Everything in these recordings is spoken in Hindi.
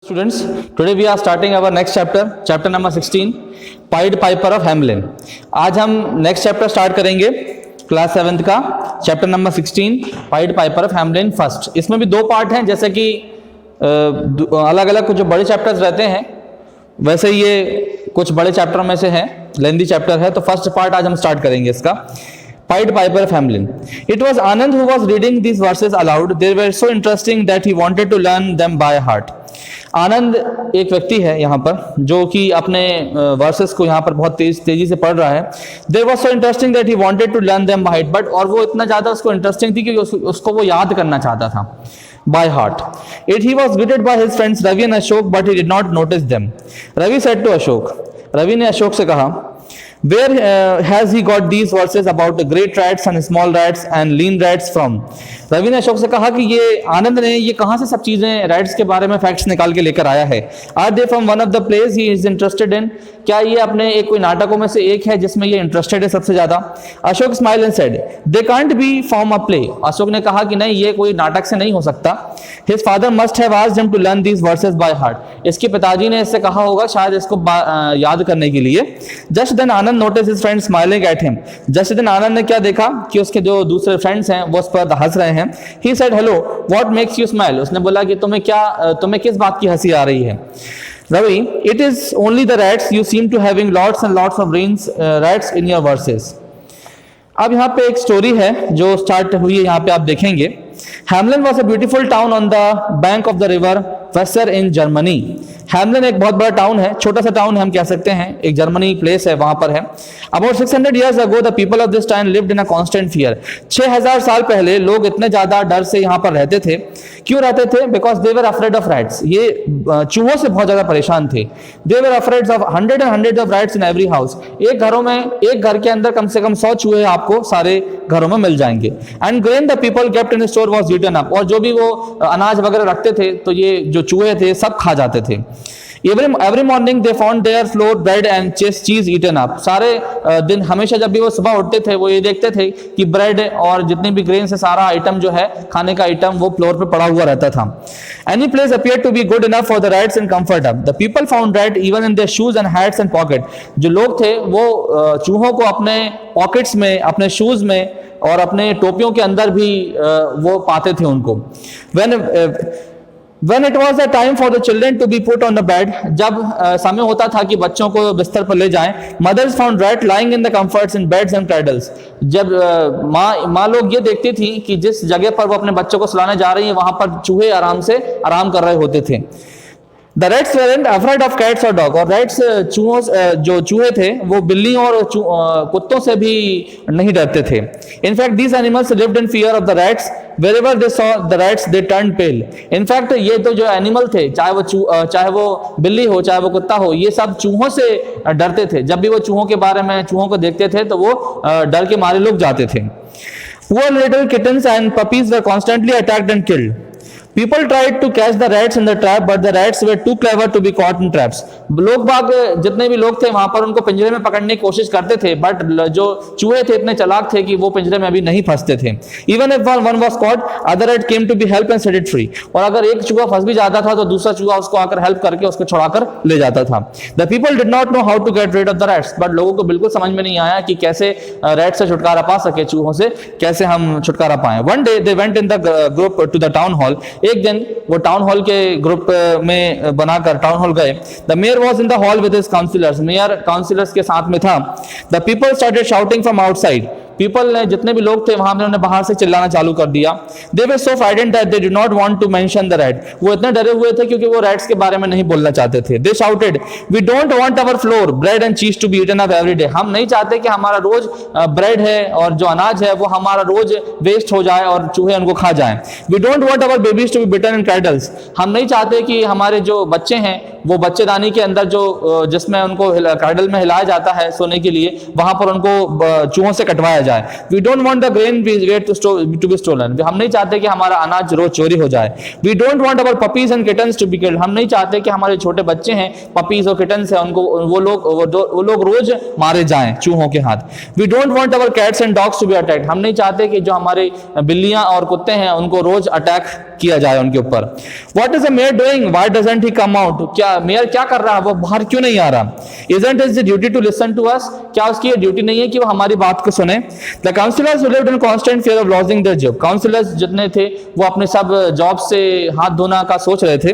Students, today we are starting our next chapter, chapter number 16, Pied Piper of Hamelin. आज हम next chapter start करेंगे क्लास 7th का chapter number 16, Pied Piper of Hamelin first. इसमें भी दो पार्ट हैं, जैसे कि अलग अलग कुछ जो बड़े चैप्टर्स रहते हैं वैसे ये कुछ बड़े चैप्टर में से है, लेंदी चैप्टर है. तो फर्स्ट पार्ट आज हम स्टार्ट करेंगे इसका. Pied Piper of Hamelin. It was Anand who was reading these verses aloud. They were so interesting that he wanted to learn them by heart. आनंद एक व्यक्ति है यहाँ पर जो कि अपने वर्सेस को यहाँ पर बहुत तेजी से पढ़ रहा है. They were so interesting that he wanted to learn them by heart. But और वो इतना ज़्यादा उसको इंटरेस्टिंग थी कि उसको वो याद करना चाहता था by heart. He was greeted by his friends Ravi and Ashok, but he did not notice them. Ravi said to Ashok. Ravi ने अशोक से कहा, Where has he got these verses about the great rats and small rats and lean rats from? Ravi ने अशोक से कहा कि ये आनंद ने ये कहाँ से सब चीजें रैट्स के बारे में फैक्ट्स निकाल के लेकर आया है. Are they from one of the plays he is interested in? क्या ये अपने एक कोई नाटकों में से एक है जिसमें ये इंटरेस्टेड है सबसे ज्यादा? Ashok smile and said, They can't be from a play. Ashok ने कहा कि नहीं, ये कोई नाटक से नहीं हो सकता. His father must have asked him to learn these verses by heart. इसके पिताजी ने इससे कहा होगा शायद इसको याद करने के लिए. Just then Anand noticed his friends smiling at him. Just then आनंद ने क्या देखा कि उसके जो दूसरे फ्रेंड्स हैं वो उस पर हंस रहे हैं. He said, Hello, what makes you smile? उसने बोला कि तुम्हें किस बात की हंसी आ रही है? Ravi, it is only the rats. You seem to having lots and lots of rats in your verses. अब यहाँ पे एक स्टोरी है जो स्टार्ट हुई है, यहाँ पे आप देखेंगे. Hamelin was a beautiful town on the bank of the river Weser in Germany. Hamelin एक बहुत बड़ा टाउन है, छोटा सा टाउन है हम कह सकते हैं, एक जर्मनी प्लेस है, वहां पर है. About 600 years ago the people of this town lived in a constant fear. 6000 साल पहले लोग इतने ज्यादा डर से यहाँ पर रहते थे. क्यों रहते थे? Because they were afraid of rats. ये चूहों से बहुत ज्यादा परेशान थे. They were afraid of hundreds of rats in every house. एक घर के अंदर कम से कम 100 चूहे आपको सारे घरों में मिल जाएंगे. And grain the people kept in the store was eaten up. और जो भी वो अनाज वगैरह रखते थे तो ये जो चूहे थे सब खा जाते थे. Every morning they found their flour, bread and cheese eaten up. सारे दिन हमेशा जब भी वो सुबह उठते थे वो ये देखते थे कि ब्रेड और जितने भी ग्रेन से सारा आइटम जो है खाने का आइटम वो फ्लोर पे पड़ा हुआ रहता था. Any place appeared to be good enough for the rats and comfort up. The people found rat even in their shoes and hats and pocket. जो लोग थे वो चूहों को अपने पॉकेट्स में, अपने शूज में और अपने टोपियों के अंदर भी वो पाते थे उनको. When it was the time for the children to be put on the bed, जब समय होता था कि बच्चों को बिस्तर पर ले जाएं, mothers found rat lying in the comforts in beds and cradles. जब माँ लोग ये देखती थी कि जिस जगह पर वो अपने बच्चों को सुलाने जा रही है वहां पर चूहे आराम कर रहे होते थे. The rats weren't afraid of cats or dog. और rats जो चूहे थे वो बिल्ली और कुत्तों से भी नहीं डरते थे. In fact, these animals lived in fear of the rats. Wherever they saw the rats, they turned pale. In fact, ये तो जो एनिमल थे, चाहे वो बिल्ली हो, चाहे वो कुत्ता हो, ये सब चूहों से डरते थे. जब भी वो चूहों को देखते थे तो वो डर के मारे लोग जाते थे. Poor little kittens and puppies were constantly attacked and killed. People tried to catch the rats in the trap, but the rats were too clever to be caught in traps. लोग बाग जितने भी लोग थे वहां पर उनको पिंजरे में पकड़ने की कोशिश करते थे, बट जो चूहे थे इतने चालाक थे कि वो पिंजरे में अभी नहीं फंसते थे. Even if one was caught, other rat came to be help and set it free. और अगर एक चूहा फंस भी जाता था तो दूसरा चूहा उसको आकर हेल्प करके उसको छुड़ाकर ले जाता था. The people did not know how to get rid of the rats, but लोगों को बिल्कुल समझ में नहीं आया कि कैसे रैट से छुटकारा पा सके, चूहों से कैसे हम छुटकारा पाएं. One day they went in the group to the town hall. एक दिन वो टाउन हॉल के ग्रुप में बनाकर टाउन हॉल गए. The mayor was in the hall with his councillors. Mayor councillors के साथ में था. The people started shouting from outside. People ने जितने भी लोग थे वहां पे उन्होंने बाहर से चिल्लाना चालू कर दिया. They were so frightened that they did not want to mention the rat. वो इतने डरे हुए थे क्योंकि वो रैट्स के बारे में नहीं बोलना चाहते थे. They shouted, we don't want our flour, bread and cheese to be eaten up every day. हम नहीं चाहते कि हमारा रोज ब्रेड है और जो अनाज है वो हमारा रोज वेस्ट हो जाए और चूहे उनको खा जाएं. We don't want our babies to be bitten in cradles. हम नहीं चाहते कि हमारे जो बच्चे हैं वो बच्चेदानी के अंदर जिसमें उनको क्रैडल में हिलाया जाता है सोने के लिए, वहां पर उनको चूहों से कटवाया जाए। We don't want the grain we wait to be stolen, हम नहीं चाहते कि हमारा अनाज रोज चोरी हो जाए। We don't want our puppies and kittens to be killed, हम नहीं चाहते कि हमारे छोटे बच्चे हैं, पपीज और किटन्स हैं, उनको वो लोग रोज मारे जाएं चूहों के हाथ। We don't want our cats and dogs to be attacked, हम नहीं चाहते कि जो हमारे बिल्लियां और कुत्ते हैं उनको रोज अटैक किया जाए उनके ऊपर। What is the mayor doing, why doesn't he come out, क्या मेयर क्या कर रहा है, वो बाहर क्यों नहीं आ रहा। Isn't is the duty to listen to us, क्या उसकी ड्यूटी नहीं है कि वो हमारी बात को सुने। The councillors who lived in constant fear of losing their job, councillors जितने थे वो अपने सब जॉब से हाथ धोना का सोच रहे थे।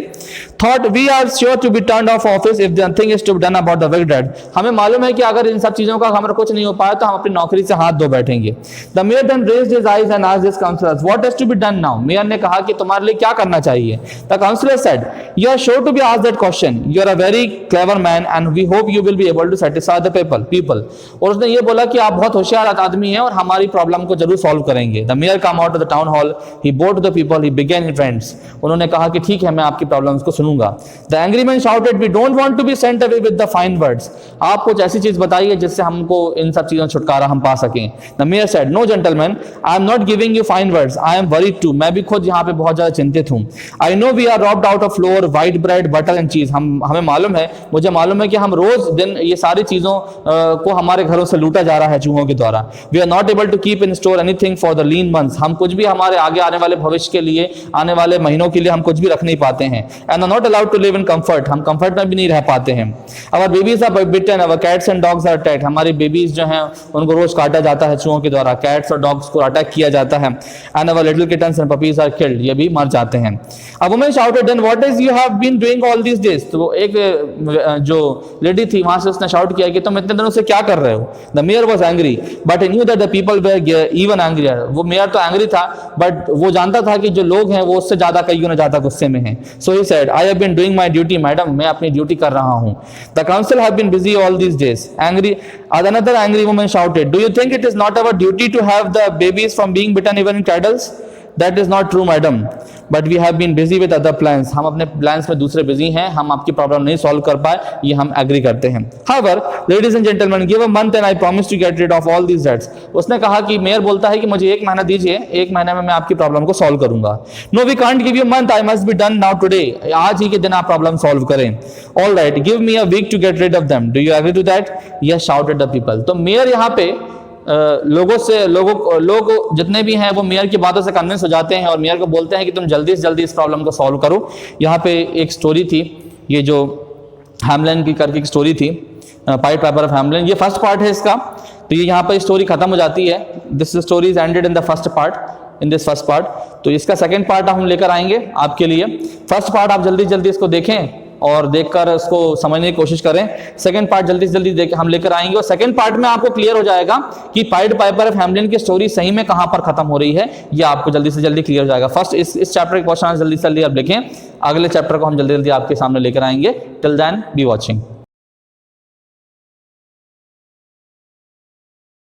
Thought we are sure to be turned of office if nothing is to be done about the wick dead, हमें मालूम है कि अगर इन सब चीजों का हमारा कुछ नहीं हो पाया तो हम अपनी नौकरी से हाथ धो बैठेंगे। The mayor then raised his eyes and asked his councillors what is to be done now, mayor ने कहा कि तुम्हारे लिए क्या करना चाहिए। The councillor said you are sure to be asked that question, you are a very clever man and we hope you will be able to satisfy the people, और उसने ये बोला कि आप बहुत होशियार आदमी हैं और हमारी प्रॉब्लम को जरूर सॉल्व करेंगे। The mayor come out of the town hall, he bowed to the people, he began his friends, उन्होंने कहा कि ठीक है मैं आपकी प्रॉब्लम्स को सुनूंगा। The angry man shouted we don't want to be sent away with the fine words, आप कुछ ऐसी चीज बताइए जिससे हमको इन सब चीजों से छुटकारा हम पा सकें। The mayor said no gentleman I am not giving you fine words, I am worried too, मैं भी खुद यहाँ पे बहुत ज्यादा चिंतित हूँ। I know we are robbed out of flour, white bread, butter and cheese, हमें मालूम है, मुझे मालूम है कि हम रोज दिन ये सारी चीजों को हमारे घरों से लूटा जा रहा है चूहों के द्वारा। We are not able to keep in store anything for the lean months, हम कुछ भी हमारे आगे आने वाले भविष्य के लिए, आने वाले महीनों के लिए हम कुछ भी रख नहीं पाते हैं। And are not allowed to live in comfort, हम कंफर्ट में भी नहीं रह पाते हैं। Our babies are bitten, our cats and dogs are attacked, हमारी बेबीज जो हैं उनको रोज काटा जाता है चूहों के द्वारा, कैट्स और डॉग्स को अटैक किया जाता है। And our little kittens and puppies are killed, ये भी मर जाते हैं। A woman shouted then what is you have been doing all this days, तो एक जो लेडी थी वहां से उसने शाउट किया कि तुम इतने दिनों से क्या कर रहे हो। The mayor was angry but he knew that the people were even angrier, वो मेयर तो एंग्री था बट वो जानता था कि जो लोग हैं वो उससे ज्यादा कई गुना ज्यादा गुस्से में हैं। So he said I have been doing my duty madam, मैं अपनी ड्यूटी कर रहा हूं। The council have been busy all this days, angry another angry woman shouted do you think it is not our duty to have the babies from being bitten even in cradles, that is not true madam but we have been busy with other plans, हम अपने प्लान्स में दूसरे बिजी हैं, हम आपकी प्रॉब्लम नहीं सॉल्व कर पाए, ये हम एग्री करते हैं। However, ladies and gentlemen, give a month and I promise to get rid of all these debts, उसने कहा कि मेयर बोलता है कि मुझे एक महीना दीजिए, एक महीने में मैं आपकी प्रॉब्लम को सॉल्व करूंगा। No, we can't give you a month, I must be done now today, आज ही के दिन आप प्रॉब्लम सॉल्व करें। All right, give me a week to get rid of them, do you agree to that? Yes, shouted the people। तो मेयर यहाँ पे लोग जितने भी हैं वो मेयर की बातों से कन्विंस हो जाते हैं और मेयर को बोलते हैं कि तुम जल्दी से जल्दी इस प्रॉब्लम को सॉल्व करो। यहाँ पे एक स्टोरी थी, ये जो हैमलिन की करके एक स्टोरी थी, पाइड पाइपर ऑफ हैमलिन, ये फर्स्ट पार्ट है इसका। तो ये यहाँ पर स्टोरी खत्म हो जाती है, this story is ended in the first part, in this first part. तो इसका सेकेंड पार्ट हम लेकर आएंगे आपके लिए। फर्स्ट पार्ट आप जल्दी जल्दी इसको देखें और देखकर उसको समझने की कोशिश करें। सेकंड पार्ट जल्दी से जल्दी हम लेकर आएंगे और सेकंड पार्ट में आपको क्लियर हो जाएगा कि पाइड पाइपर ऑफ हैमलिन की स्टोरी सही में कहां पर खत्म हो रही है, ये आपको जल्दी से जल्दी क्लियर हो जाएगा। फर्स्ट इस चैप्टर के क्वेश्चन जल्दी से जल्दी आप देखें, अगले चैप्टर को हम जल्दी जल्दी आपके सामने लेकर आएंगे। Till then be watching.